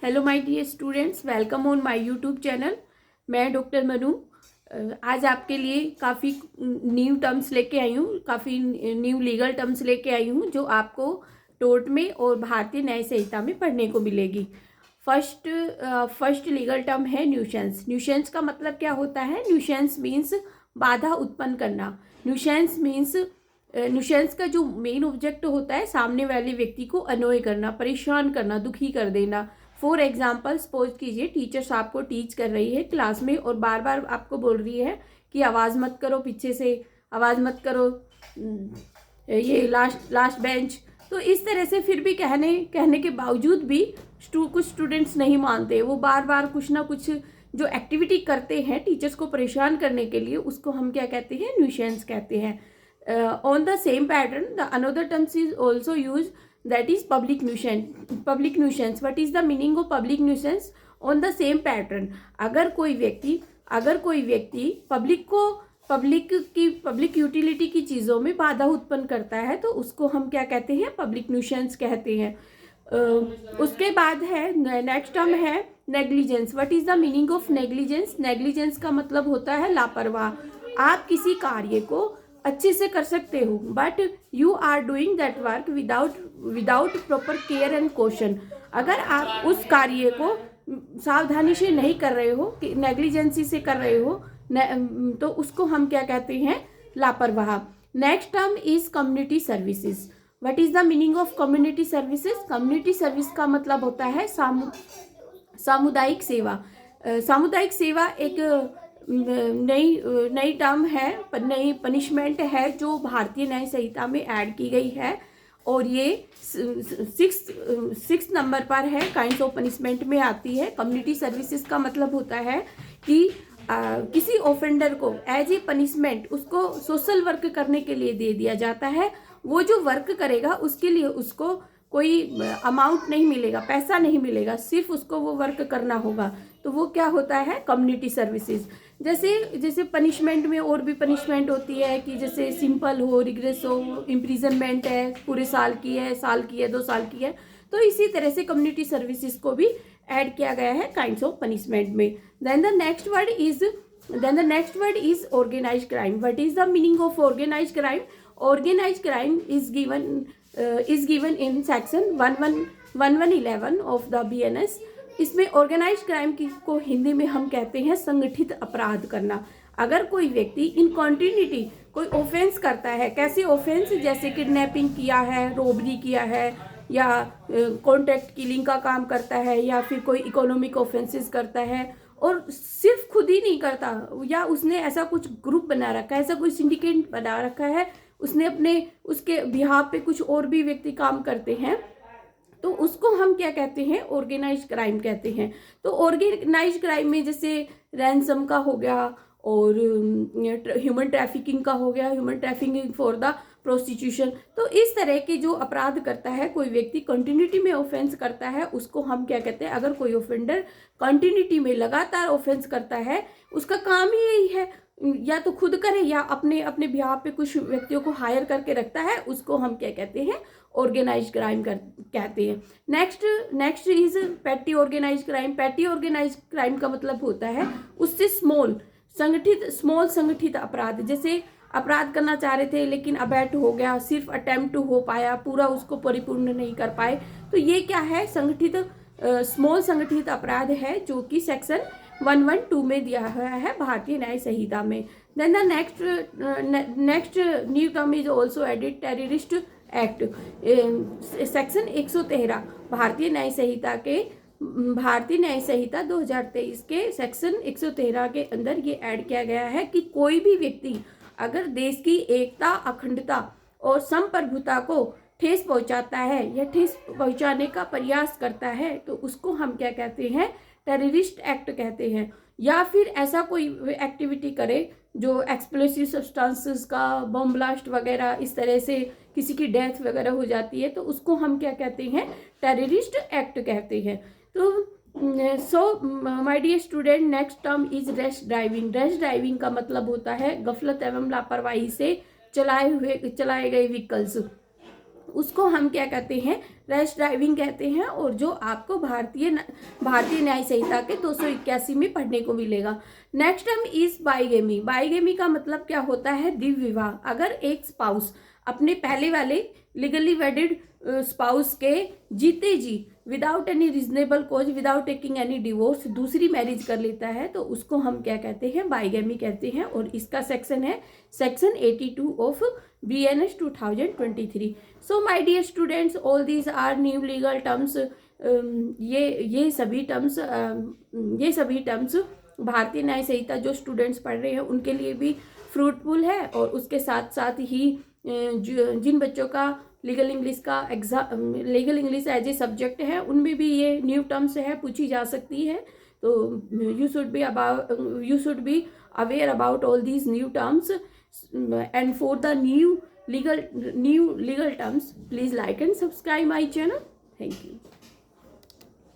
Hello my dear students, welcome on my YouTube channel. मैं doctor Manu आज आपके लिए काफ़ी न्यू टर्म्स लेके आई हूँ, काफ़ी न्यू लीगल टर्म्स लेके आई हूँ जो आपको टोर्ट में और भारतीय न्याय संहिता में पढ़ने को मिलेगी। फर्स्ट लीगल टर्म है न्यूसेंस। न्यूसेंस का मतलब क्या होता है? न्यूसेंस मीन्स बाधा उत्पन्न करना। न्यूसेंस का जो मेन ऑब्जेक्ट होता है सामने वाले व्यक्ति को अनोय करना, परेशान करना, दुखी कर देना। फॉर एग्जाम्पल सपोज कीजिए टीचर्स आपको टीच कर रही है क्लास में और बार बार आपको बोल रही है कि आवाज़ मत करो, पीछे से आवाज़ मत करो, ये लास्ट बेंच। तो इस तरह से फिर भी कहने के बावजूद भी कुछ स्टूडेंट्स नहीं मानते। वो बार बार कुछ ना कुछ जो एक्टिविटी करते हैं टीचर्स को परेशान करने के लिए, उसको हम क्या कहते हैं? न्यूसेंस कहते हैं। On the same pattern, the another terms is also used, that is public nuisance. Public nuisance. What is the meaning of public nuisance? On the same pattern, अगर कोई व्यक्ति पब्लिक यूटिलिटी की चीज़ों में बाधा उत्पन्न करता है तो उसको हम क्या कहते हैं? पब्लिक न्यूसेंस कहते हैं। उसके बाद है नेक्स्ट टर्म है negligence. What is the meaning of negligence? Negligence का मतलब होता है लापरवाह। आप किसी कार्य को अच्छे से कर सकते हो but you are doing that work without proper care and caution. अगर आप उस कार्य को सावधानी से नहीं कर रहे हो, नेग्लिजेंसी से कर रहे हो, तो उसको हम क्या कहते हैं? लापरवाह। Next term is community services. What is the meaning of community services? Community service का मतलब होता है सामुदायिक सेवा। सामुदायिक सेवा एक नई टर्म है, नई पनिशमेंट है जो भारतीय न्याय संहिता में ऐड की गई है और ये 6 नंबर पर है, काइंड्स ऑफ पनिशमेंट में आती है। कम्युनिटी सर्विसेज का मतलब होता है कि किसी ऑफेंडर को एज ए पनिशमेंट उसको सोशल वर्क करने के लिए दे दिया जाता है। वो जो वर्क करेगा उसके लिए उसको कोई अमाउंट नहीं मिलेगा, पैसा नहीं मिलेगा, सिर्फ उसको वो वर्क करना होगा। तो वो क्या होता है? Community services. जैसे पनिशमेंट में और भी पनिशमेंट होती है कि जैसे सिंपल हो, रिग्रेस हो, इम्प्रिजनमेंट है, पूरे साल की है, 2 साल की है। तो इसी तरह से कम्युनिटी सर्विसेज को भी ऐड किया गया है काइंड्स ऑफ पनिशमेंट में। Then the next word is organised crime. What is the meaning of organised crime? Organised crime is given in section 1111 of the BNS। इसमें ऑर्गेनाइज्ड क्राइम को हिंदी में हम कहते हैं संगठित अपराध करना। अगर कोई व्यक्ति इन कॉन्टिन्यूटी कोई ऑफेंस करता है, कैसे ऑफेंस? जैसे किडनैपिंग किया है, रोबरी किया है, या कॉन्ट्रैक्ट किलिंग का काम करता है, या फिर कोई इकोनॉमिक ऑफेंसेस करता है और सिर्फ खुद ही नहीं करता, या उसने ऐसा कुछ ग्रुप बना रखा है, ऐसा कोई सिंडिकेट बना रखा है, उसने उसके बिहाफ पे कुछ और भी व्यक्ति काम करते हैं, तो उसको हम क्या कहते हैं? ऑर्गेनाइज्ड क्राइम कहते हैं। तो ऑर्गेनाइज्ड क्राइम में जैसे रैंसम का हो गया और ह्यूमन ट्रैफिकिंग का हो गया, human trafficking for the prostitution. तो इस तरह के जो अपराध करता है कोई व्यक्ति, कंटिन्यूटी में ऑफेंस करता है, उसको हम क्या कहते हैं? अगर कोई ऑफेंडर कंटिन्यूटी में लगातार ऑफेंस करता है, उसका काम ही यही है, या तो खुद करे या अपने बिहाफ पे कुछ व्यक्तियों को हायर करके रखता है, उसको हम क्या कहते हैं? ऑर्गेनाइज्ड क्राइम कहते हैं। Next is petty organised crime. Petty organised crime का मतलब होता है उससे स्मॉल संगठित अपराध। जैसे अपराध करना चाह रहे थे लेकिन अबैट हो गया, सिर्फ अटेम्प्ट हो पाया, पूरा उसको परिपूर्ण नहीं कर पाए, तो ये क्या है? स्मॉल संगठित अपराध है जो कि सेक्शन 112 में दिया हुआ है भारतीय न्याय संहिता में। Then the next new term is also added, terrorist act. Section 113 भारतीय न्याय संहिता 2023 के सेक्शन 113 के अंदर ये ऐड किया गया है कि कोई भी व्यक्ति अगर देश की एकता, अखंडता और संप्रभुता को ठेस पहुंचाता है या ठेस पहुंचाने का प्रयास करता है तो उसको हम क्या कहते हैं? टेररिस्ट एक्ट कहते हैं। या फिर ऐसा कोई एक्टिविटी करे जो एक्सप्लोसिव सब्सटेंसेस का, बम ब्लास्ट वगैरह, इस तरह से किसी की डेथ वगैरह हो जाती है तो उसको हम क्या कहते हैं? टेररिस्ट एक्ट कहते हैं। तो so my dear student, next term is rash driving. Rash driving का मतलब होता है गफलत एवं लापरवाही से चलाए गए व्हीकल्स। उसको हम क्या कहते हैं, रैश ड्राइविंग कहते हैं, और जो आपको भारतीय न्याय संहिता के 281 में पढ़ने को मिलेगा। Next term is bigamy. Bigamy का मतलब क्या होता है, द्विविवाह विवाह। अगर एक स्पाउस अपने पहले वाले लीगली वेडेड स्पाउस के जीते जी without any reasonable cause, without taking any divorce दूसरी मैरिज कर लेता है तो उसको हम क्या कहते हैं, बाइगेमी कहते हैं। और इसका सेक्शन है section 82 of BNS 2023। So my dear students, all these are new legal terms. ये सभी टर्म्स भारतीय न्याय संहिता जो स्टूडेंट्स पढ़ रहे हैं उनके लिए भी फ्रूटफुल है, और उसके साथ साथ ही जिन बच्चों का legal English as a subject है उनमें भी ये न्यू टर्म्स है पूछी जा सकती है। तो you should be aware about all these new terms, and for the new legal terms, please like and subscribe my channel. Thank you.